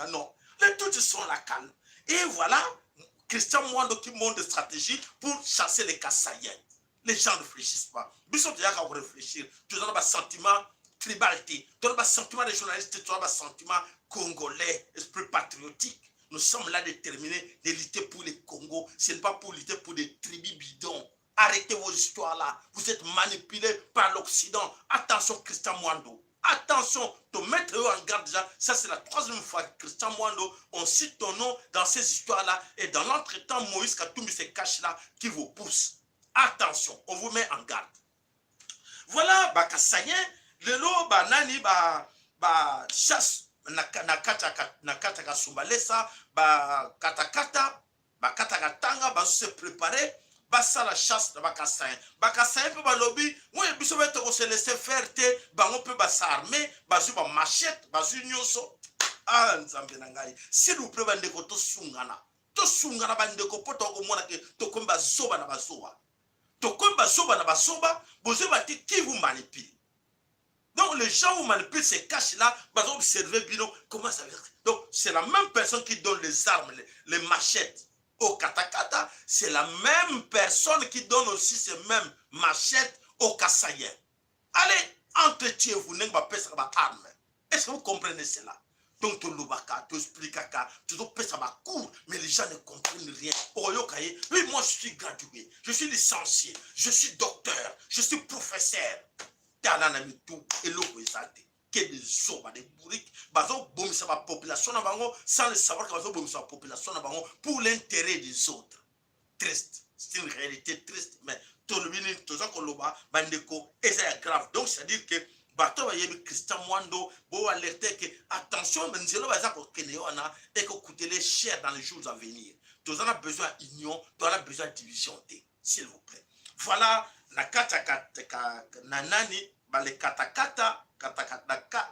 Non, les Tutsis sont la calme. Et voilà, Christian Mwando qui montre des stratégies pour chasser les Kassaïens. Les gens ne réfléchissent pas. Ils ont déjà qu'à réfléchir. Tu as un sentiment tribalité, tu as un sentiment des journalistes, tu as un sentiment congolais, esprit patriotique. Nous sommes là déterminés de lutter pour les Congos. Ce n'est pas pour lutter pour des tribus bidons. Arrêtez vos histoires là. Vous êtes manipulés par l'Occident. Attention, Christian Mwando. Attention, te mettre en garde déjà. Ça, c'est la troisième fois que Christian Mwando, on cite ton nom dans ces histoires-là. Et dans l'entretemps, Moïse Katumbi se cache là, qui vous pousse. Attention, on vous met en garde. Voilà, Kassaïen, le lot, nani, chasse. Nakata Sumbalesa, Katakata, Katanga, se préparer, ça la chasse de Bakassaïen. Bakassaïen peut balobi, oui, biso bete ko se laisser faire te, on peut s'armer, basu ba machette, basu nyoso. Ah, nzambe nangai. S'il vous plaît, bandeko to sungana. To sungana bandeko poto ko mona ke to komba zoba na bazoba. To komba zoba na bazoba, bozoba ti qui vous manipule. Donc les gens vous manipulent, se cachent là, ils ont observé bien comment ça veut. Donc c'est la même personne qui donne les armes, les machettes au Katakata, c'est la même personne qui donne aussi ces mêmes machettes aux Kassaïens. Allez, entretiez-vous, n'ayez pas peur de armes. Est-ce que vous comprenez cela? Donc tu l'oubaka, tu expliques, tu dois peur de cours, mais les gens ne comprennent rien. Oui, moi je suis gradué, je suis licencié, je suis docteur, je suis professeur. Et l'eau que des hommes, des bourriques, la population sans le savoir que la population pour l'intérêt des autres. Triste, c'est une réalité triste, mais tout le monde, tout ça c'est grave. Donc c'est-à-dire que bateau Christian Mwando pour alerter que attention, mais nous allons et que coûter les chers dans les jours à venir. Tout ça a besoin d'union, tout ça a besoin de division, s'il vous plaît. Voilà, la nanani, les katakata,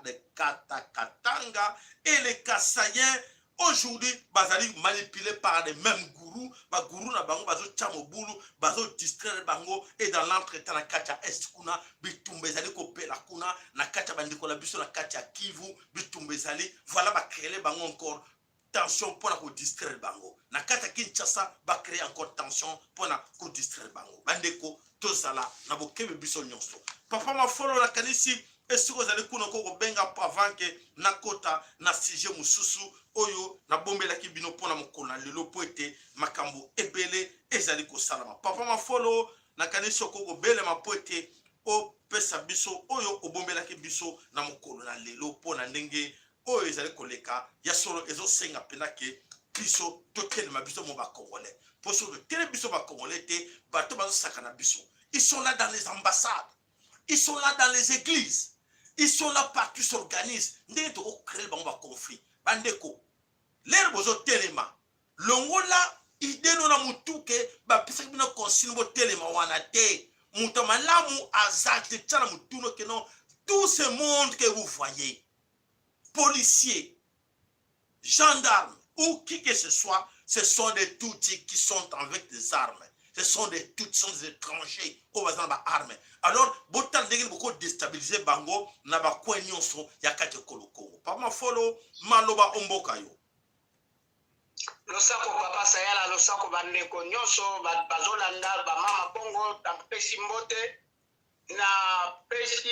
les katakatanga et les Kassaïens aujourd'hui bazali manipulés par les mêmes gourous, gourou na bango bazo chamobulu, bazo distraire bango et dans l'entretemps na kacha estkuna bitumbezali kopela kuna na kacha bandiko la biso na kacha Kivu bitumbezali voilà ba créer bango encore tension pour la distraire bango na kata Kinshasa ba créer encore tension pour la distraire bango bandeko tozala na bokebe biso nyonso papa ma folo la kanisi est-ce que vous allez ko benga avant que na kota na sujet mususu oyo na bombela ki bino pona mokona lelo poete makambo ebele ezali ko salama papa ma folo na kanisi ko bele ma poete o pesa biso oyo obombela ki biso na mokolo na lelo pona ndenge oyo ezali koleka ya solo ezo senga pena ke biso tokele ma biso mo ba congolais pour so tele biso ba congolais te bato bazo sakana biso. Ils sont là dans les ambassades, ils sont là dans les églises, ils sont là partout, s'organisent. Ndé to créer ba conflit. Bandeko. L'air bozo telema. Longola idée no na mutu ke ba pesa bino consigne bo telema wana te. Muta malamu azate tchala mutu no ke non tout ce monde que vous voyez. Policiers, gendarmes ou qui que ce soit, ce sont des Tutsis qui sont avec des armes. Ce sont des Tutsis, des étrangers au bazar ba armes. Alors, botan dégel beaucoup déstabiliser bango na ba kwenyon son yakate koloko. Papa follow maloba omboka yo. Losako papa sayala losako bandeko nyonso bazolanda ba mama bongo tampesi mbote na pesi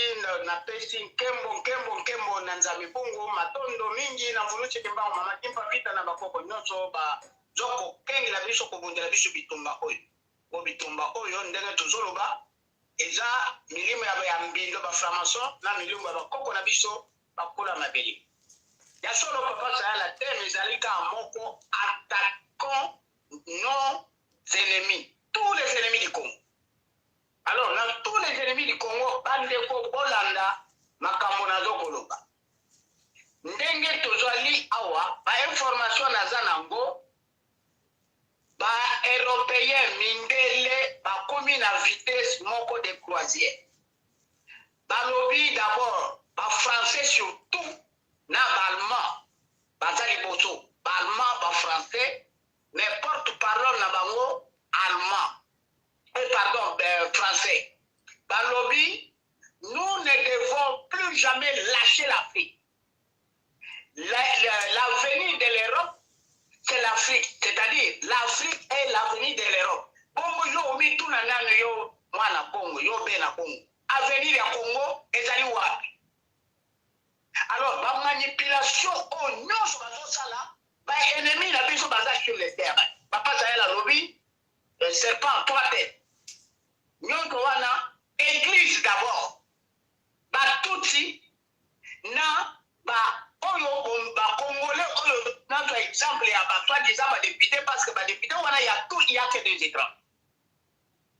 nkembo na nzambe bongo matondo mingi na vuluche kimbango mama kimpa vita na bakoko nyonso ba zoko kengi la biso kobundela biso bitumba oyo. Bo bitumba oyo ndenge tozoloba eza milimo ya mbindo ba franc-maçon na milimo ya bakoko na biso bakola mabeli. Ya solo papa sayala thème ezalika moko attaquons nos ennemis, tous les ennemis du Congo. Alors, dans tous les ennemis du Congo, bandeko bolanda makambo nazo koloba. Ndenge tozali awa ba information naza nango Européens mindele bakomi na vitesse moko de croisière. Balobi d'abord, français surtout, na allemand, bazali boso, allemand, français, mais porte-parole na bango allemand. Français. Balobi, nous ne devons plus jamais lâcher l'Afrique. L'avenir de l'Europe, c'est l'Afrique. C'est-à-dire, l'Afrique est l'avenir de l'Europe. Bongo yo mi tout na nanu yo mwana Congo, yo bena Congo. Avenir ya Congo, ezali wapi. Alors, la manipulation au non sur la ba ennemi na biso baza sur les terres. Papa ça la lobby, le serpent trois têtes. Nyongo wana église d'abord. Ba tuti na ba oyo ba congolais oyo notre exemple ya ba toi disant ba député parce que ba député wana ya tout il y a que des écrans.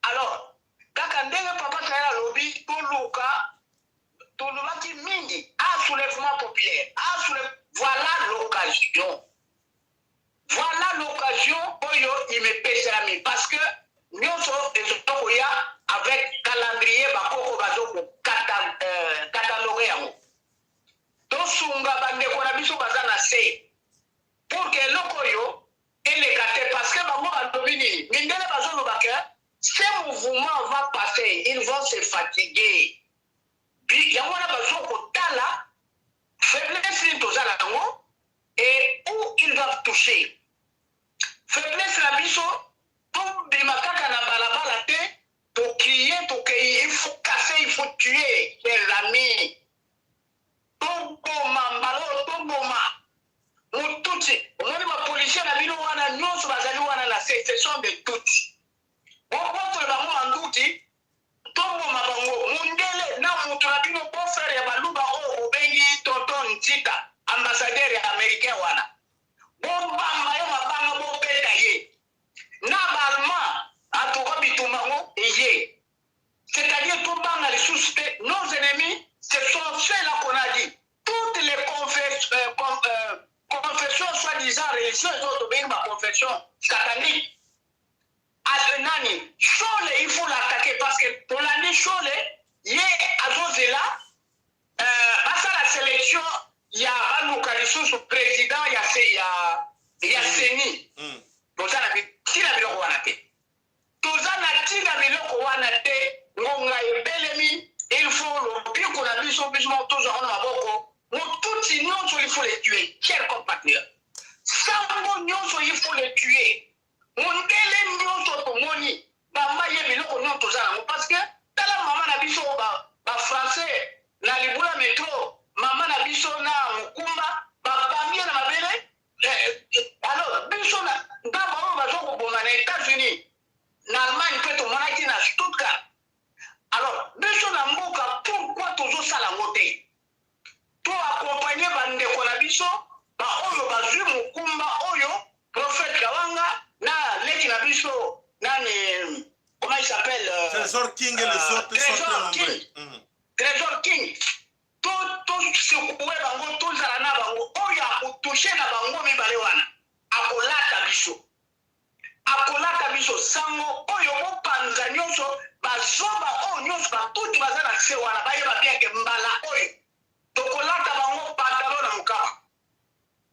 Alors, kaka ndenge papa ça la lobby to luka Tolobaki mingi, un soulèvement populaire, voilà l'occasion. Voilà l'occasion pour il me pèse la main. Parce que nous sommes avec calendrier, catalogué. Donc, Sunga Bande Konabiso Bazana c'est pour que l'okoyo et les gâtés, parce que maman a dominé. Mindele Bazano Baka, ces mouvements vont passer, ils vont se fatiguer. Puis, il y a un besoin de tala, faiblesse tozala nango, et où ils doivent toucher. Faiblesse la biso, pour des macaques na balabala te, pour crier, pour qu'il faut casser, il faut tuer, chers amis. Tongoma, mbalo, tongoma. Mututi, on a dit ma policier na bino wana, nyonso bazali wana la sécession de toutes. Bon, contre l'amour en douti, Tongo mabango mundele na mutu na bino po frère ya baluba o obengi tonton Ntita ambassadeur américain wana bomba yo mabanga bo peta ye na balma atuko bitumango eye c'est-à-dire tout banga les suspects nos ennemis ce sont ceux-là qu'on a dit toutes les confessions soi-disant religieuses autres bengi ma confession satanique. Nani, Chole, il faut l'attaquer parce que pour l'année Chole, il y a à Zozela, à la sélection, il y a Banou son président, il y a Seni. Tozana tina biloko wana te. Tozana tina biloko wana te, ngonga ebelemi, il faut le pire qu'on a vu son besoin toujours en maboko. Tout nyonso il faut les tuer, chers compatriotes. Sambo nyonso il faut les tuer. Mondele nyonso tomoni bamba ye biloko nyonso tozala parce que tala mama na biso ba français na libula métro mama na biso na mukumba babamia na mabele alors biso na ngaba ba zoko boma na États-Unis na Allemagne pe to monaki na Stuttgart. Alors biso na mboka pourquoi tozo sala ngote to accompagner bandeko na biso ba oyo bazwi mukumba oyo prophète Kawanga na leki na biso nani comment il s'appelle Trésor King et les autres Trésor King. Trésor King tout secoué bango tout zala na bango oyo akotouché na bango mibale wana akolata biso sango oyo mopanza nyonso bazoba oyo nyonso batuti baza na se wana bayeba bien ke mbala oyo tokolata bango pantalon na mokaba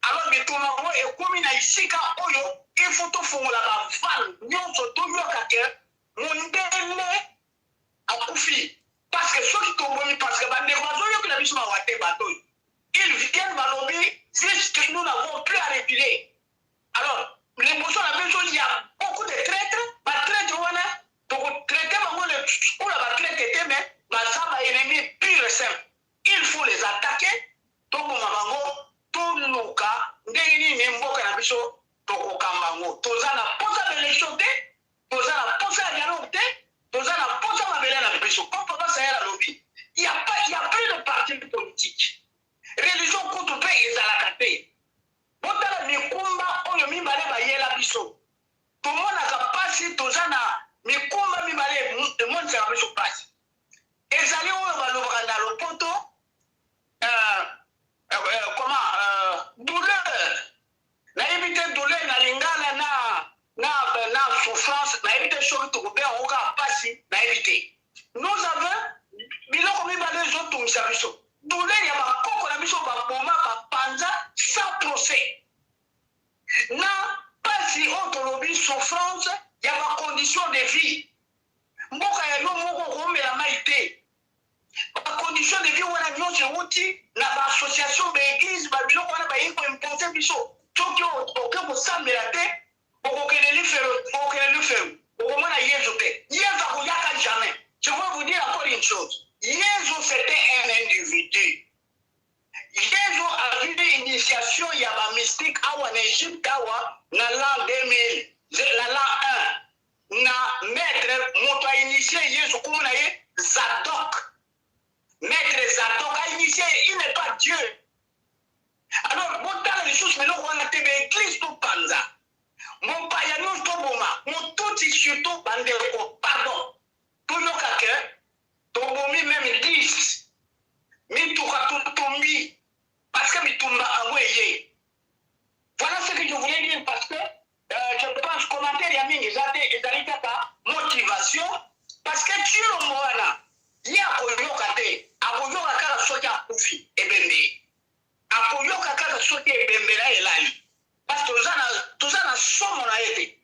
alors bituma ngo ekomi na isika oyo il faut tofungola bavale nyonso toyoka ke mondele akufi parce que soki tomboni parce que bandeko bazoyokela biso mawa te bato ils viennent balobi puisque nous n'avons plus à reculer. Alors liboso na biso il y a beaucoup de traîtres batraître wana tokotraite bango ola batraite te mais baza baennemi pure et simple il faut les attaquer toboma bango toluka ndenge nini mboka na biso tokokamba ngo toza na posa d'élection te toza na posa ya dialogue te toza na posa mabele na biso comme papa Sahel alobi il y a plus de parti politique religion kutu mpe ezalaka te botala mikumba oyo mibale bayela biso tomonaka mpasi toza na mikumba mibale emonisaka biso mpasi ezali oyo balobaka na lopoto douleur nayebi te douleur na lingala na douleur ya bakoko na biso baboma bapanza sans procès na pasi oyo tolobi souffrance ya bacondition de vie mboka ya yo moko okomela mai te bacondition de vie wana nyonso euti na baassociation baeglise babiloko wana bayi koimpose biso soki oke kosambela te okokende lifero okomona yesu te yesu akoyaka jamais. Je vais vous dire encore une chose. Jésus, c'était un individu. Jésus a vu l'initiation, il y a la mystique en Égypte, dans l'an 2000, l'an 1. Na maître, mon a initié Jésus, comme on a dit, Zadok. Maître Zadok a initié, il n'est pas Dieu. Alors, bon, dans les choses, mais là, on a été l'église tout panza. Mon païanos, tout boma, mon tout surtout, pardon. Toyoka ke tobomi même 10 mituka tutumbi parce que mitumba aweye. Voilà ce que je voulais dire parce que je pense commentaire ya mingi ezali kaka motivation parce que tu le mwana ya koyoka te akoyoka kaka soki akufi ebembe akoyoka kaka soki ebembela elali parce que toza na somo na ye te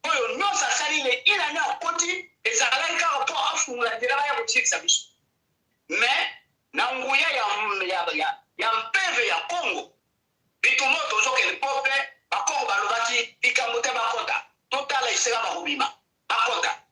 oyo nyonso asali le ilani akoti ezalaki kaka mpo afungola nzela baya kotikisa biso mais na nguya ya mpeve ya congo bitumo tozokende mpo mpe bakongo balobaki likambo te bakota totala esika bakobima bakota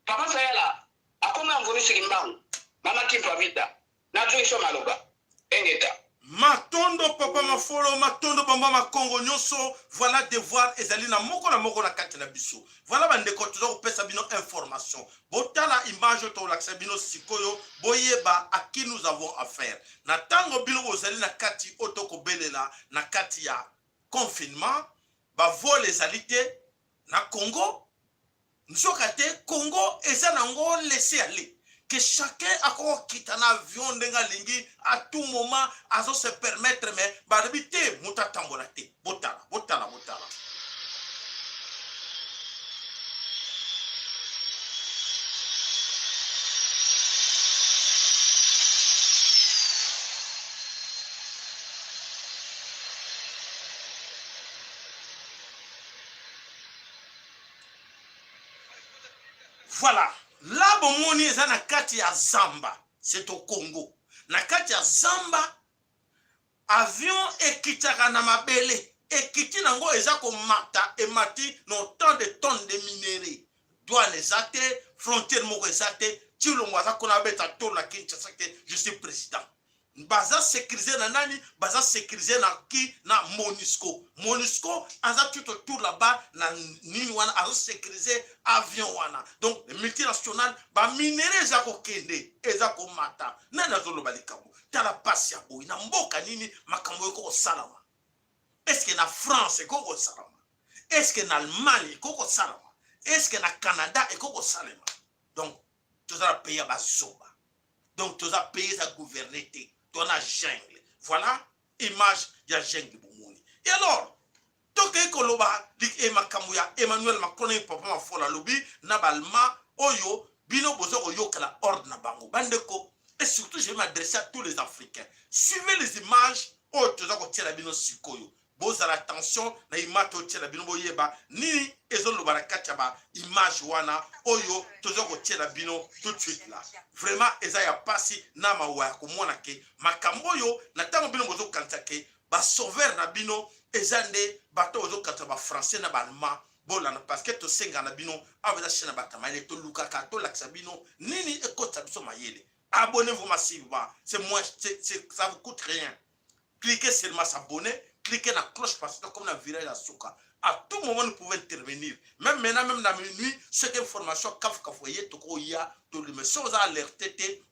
papa sayala akomi amvunisiki mbangu mama kimpa vita nazoiso maloba engeta matondo papa mafolo matondo bamba makongo nyonso voilà devoir ezali na moko na kati na biso voilà bandeko toza kopesa bino information botala image to lakisa bino sikoyo boyeba à qui nous avons affaire na tango bino bozali na kati otoko belela na kati ya confinement ba vol ezali te na Congo nzoka te Congo eza nango laisser aller que chacun a quitté un avion lingi à tout moment à se permettre mais barbité muta tambolate botala. Voilà. Là, bon, eza na kati ya Zamba, c'est au Congo. Na kati ya Zamba, avion ekitaka na mabele, ekiti nango eza ko mata emati no tant de tonnes de minéraux. Douane ezate, frontière moko ezate, tilongo aza kona beta tour na Kinshasa ke je suis président. Baza sécurisé na nani, baza sécurisé na ki na MONUSCO. MONUSCO aza tout autour là-bas na nini wana aza sécurisé avion wana. Donc les multinationales ba minéraux za ko kende, eza ko mata. Nana zolo balikambo. Tala pasi ya boy na mboka nini makambo ko salama. Est-ce que na France ko salama? Est-ce que na Allemagne ko salama? Est-ce que na Canada ko salama? Donc tous les pays ba soba. Donc tous les pays à gouverner dans la jungle. Voilà image de la jungle. Et alors, toke koloba lik e makamuya Emmanuel Macron et papa ma fola lobi na balma oyo bino bozo oyo kala ordre na bango bandeko. Et surtout je vais m'adresser à tous les Africains. Suivez les images oyo toza ko tiela bino sikoyo. Boza l'attention na imato tiela bino boyeba nini ezolo barakati ba image wana oyo toza ko tiela bino tout de suite là. Vraiment ezaya pasi na mawa ko mona ke makambo yo na tango bino bozo kantake ba sauver na bino ezande bato bozo kanta ba français na ba allemand bolana parce que to senga na bino aveza chena batama ile to luka ka to laksa bino nini ekota biso mayele. Abonnez-vous massivement, c'est moins ça vous coûte rien. Cliquez seulement s'abonner, cliquez la cloche parce que comme la virage à souka. À tout moment, nous pouvons intervenir. Même maintenant, même dans la minuit, cette information, kafkafoye, tokoya, tout le monde, sans alerter,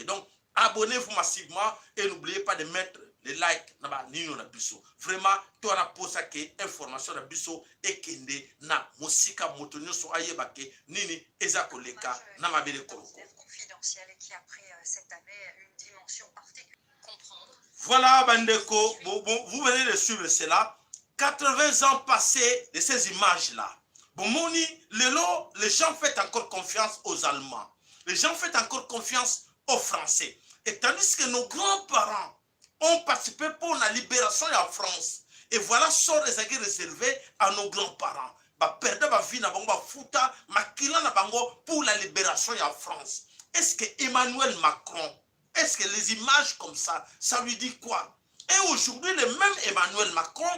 donc, abonnez-vous massivement et n'oubliez pas de mettre les likes na nino na biso. Vraiment, tu as posé que information na biso et kende na musika motonyo so ayeba ke nini ezako leka na mabele koloko. Confidentiel et qui a pris cette année une dimension particulière. Comprendre. Voilà, bandeko, vous venez de suivre cela. 80 ans passés de ces images-là. Bon, Moni, les gens font encore confiance aux Allemands. Les gens font encore confiance aux Français. Et tandis que nos grands-parents ont participé pour la libération de la France. Et voilà sort les aguets réservés à nos grands-parents. Perdre ma vie na bango futa makila na bango pour la libération de la France. Est-ce que Emmanuel Macron, est-ce que les images comme ça lui dit quoi? Et aujourd'hui, le même Emmanuel Macron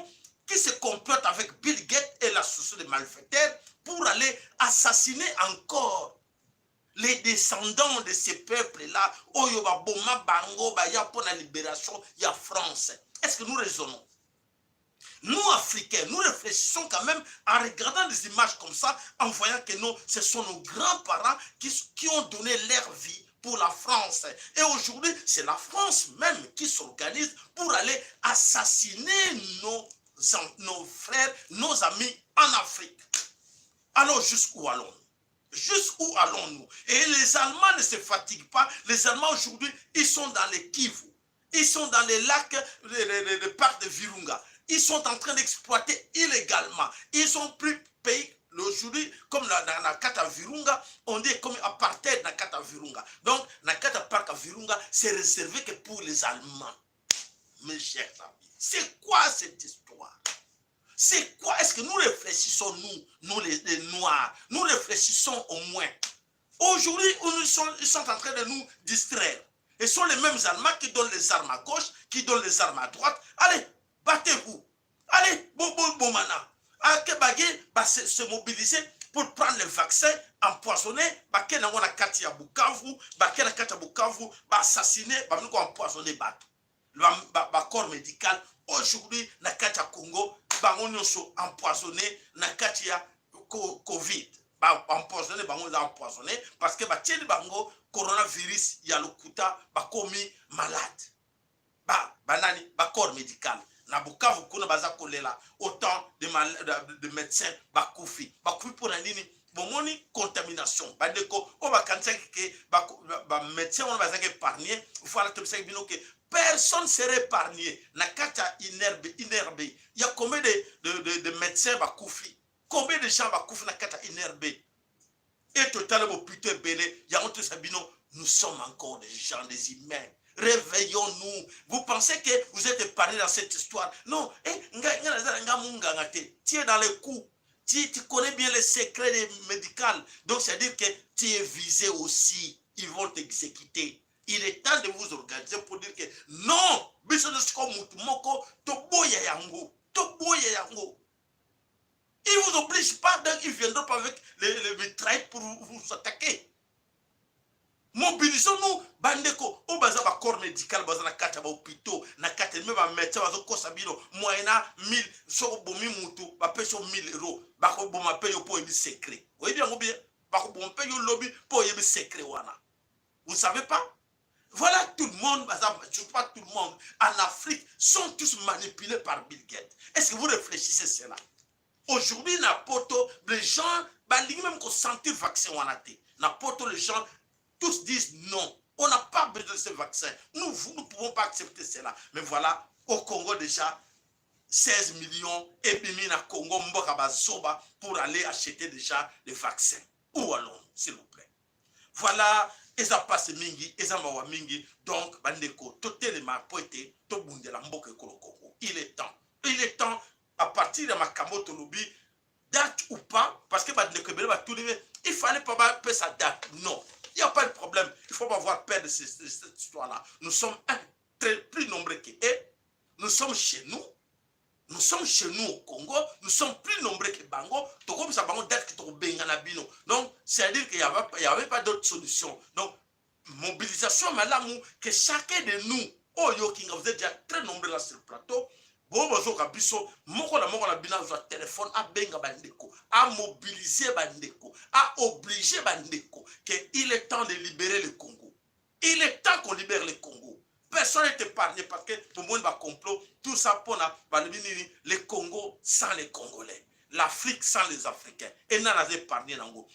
qui se complote avec Bill Gates et l'association des malfaiteurs pour aller assassiner encore les descendants de ces peuples-là, Oyo Boma Bango, Baya pour la libération, il y a France. Est-ce que nous raisonnons? Nous, Africains, nous réfléchissons quand même en regardant des images comme ça, en voyant que non, ce sont nos grands-parents qui ont donné leur vie pour la France. Et aujourd'hui, c'est la France même qui s'organise pour aller assassiner nos frères, nos amis en Afrique. Alors, jusqu'où allons-nous? Jusqu'où allons-nous? Et les Allemands ne se fatiguent pas. Les Allemands aujourd'hui, ils sont dans les Kivu. Ils sont dans les lacs, le parc de Virunga. Ils sont en train d'exploiter illégalement. Ils ont pris pays aujourd'hui, comme dans la Kata Virunga, on dit comme apartheid dans la Kata Virunga. Donc, dans la Kata Parc Virunga, c'est réservé que pour les Allemands. Mes chers amis, c'est quoi cette histoire? C'est quoi? Est-ce que nous réfléchissons, nous les Noirs, nous réfléchissons au moins? Aujourd'hui, ils sont en train de nous distraire. Et ce sont les mêmes Allemands qui donnent les armes à gauche, qui donnent les armes à droite. Allez, battez-vous. Allez, Bomana. Se mobiliser pour prendre le vaccin empoisonné. Baké na wana kati ya Bukavu, baké na kati ya Bukavu, assassiner, empoisonner le corps médical. Aujourd'hui, na kati ya Congo, bango nyonso empoisonné na kati ya Covid. Empoisonné, bango empoisonné parce que tieni bango coronavirus ya lokuta bakomi malade. Banani corps médical. Na Bukavu kuna baza kolela autant de médecins bakufi pour la nini bomoni contamination bandeko o bakanisa ke médecins on baza épargné voilà tout ça bino que personne serait épargné na kata inerbe il y a combien de médecins bakufi, combien de gens bakufi na kata inerbe et totalement putain belé ya on tout ça bino nous sommes encore des gens, des humains. Réveillons-nous. Vous pensez que vous êtes épargnés dans cette histoire? Non. Tu es dans les coups. Tu connais bien les secrets médicaux. Donc, c'est-à-dire que tu es visé aussi. Ils vont t'exécuter. Il est temps de vous organiser pour dire que non. Ils ne vous obligent pas, donc ils ne viendront pas avec les mitraillettes pour vous attaquer. Mobilisons-nous, bandeko, au bazar ba corps médical, bazar na kata ba hôpitaux, na kata même ba médecin bazo kosabino, moyena 1000, so bomi mutu, ba peso 1000 euros, ba ko boma payo pour un secret. Vous voyez bien, ba ko boma payo lobby pour un secret wana. Vous savez pas? Voilà tout le monde, bazar, je sais pas tout le monde, en Afrique, sont tous manipulés par Bill Gates. Est-ce que vous réfléchissez cela? Aujourd'hui, n'importe les gens, même qu'on sentit vaccin wanaté, n'importe les gens, tous disent non, on n'a pas besoin de ce vaccin. Nous ne pouvons pas accepter cela. Mais voilà, au Congo déjà, 16 millions et demi na Congo Mbokabazoba pour aller acheter déjà les vaccins. Où allons, s'il vous plaît? Voilà, eza passe mingi, eza mawa mingi. Donc, bandeko, totelema poete, tobundela mboke kolo Congo. Il est temps. Il est temps, à partir de ma kamoto lobby, date ou pas, parce que bandeko va tout dire, il fallait pas payer sa date. Non. Il n'y a pas de problème. Il ne faut pas avoir peur de cette histoire-là. Nous sommes plus nombreux qu'eux. Nous sommes chez nous. Nous sommes chez nous au Congo. Nous sommes plus nombreux que Bango. Donc, c'est-à-dire qu'il n'y avait pas d'autre solution. Donc, mobilisation, madame, que chacun de nous, oh, vous êtes déjà très nombreux là sur le plateau. Bon, moko la bina za téléphone a benga bandeko, a mobiliser bandeko, a obliger bandeko que il est temps de libérer le Congo. Il est temps qu'on libère le Congo. Personne n'est épargné parce que tout le monde va complot, tout ça pour le Congo sans les Congolais, l'Afrique sans les Africains. Et non, on épargné nango.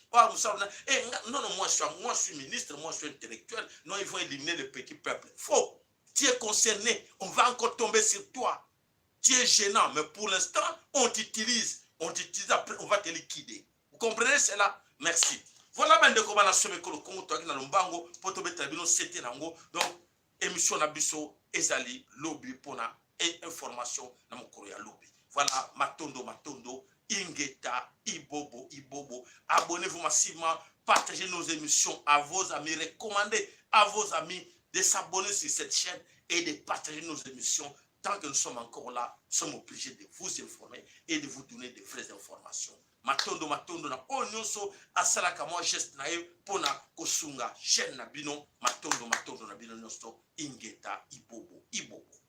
Non, moi je suis ministre, moi je suis intellectuel. Non, ils vont éliminer le petit peuple. Faux. Tu es concerné, on va encore tomber sur toi. Tu es gênant, mais pour l'instant, on t'utilise après, on va te liquider. Vous comprenez cela? Merci. Voilà, bande de comment la semaine que le Congo, toi, qui n'a pas pour te mettre à bino, c'était nango. Donc, émission na biso ezali lobby pona et information na mokolo ya lobby. Voilà, matondo, ingeta, ibobo. Abonnez-vous massivement, partagez nos émissions à vos amis, recommandez à vos amis de s'abonner sur cette chaîne et de partager nos émissions. Tant que nous sommes encore là, nous sommes obligés de vous informer et de vous donner de vraies informations. Matondo na onyoso asalaka moi geste na ye pona kosunga chaîne na bino matondo na bino nyonso ingeta ibobo.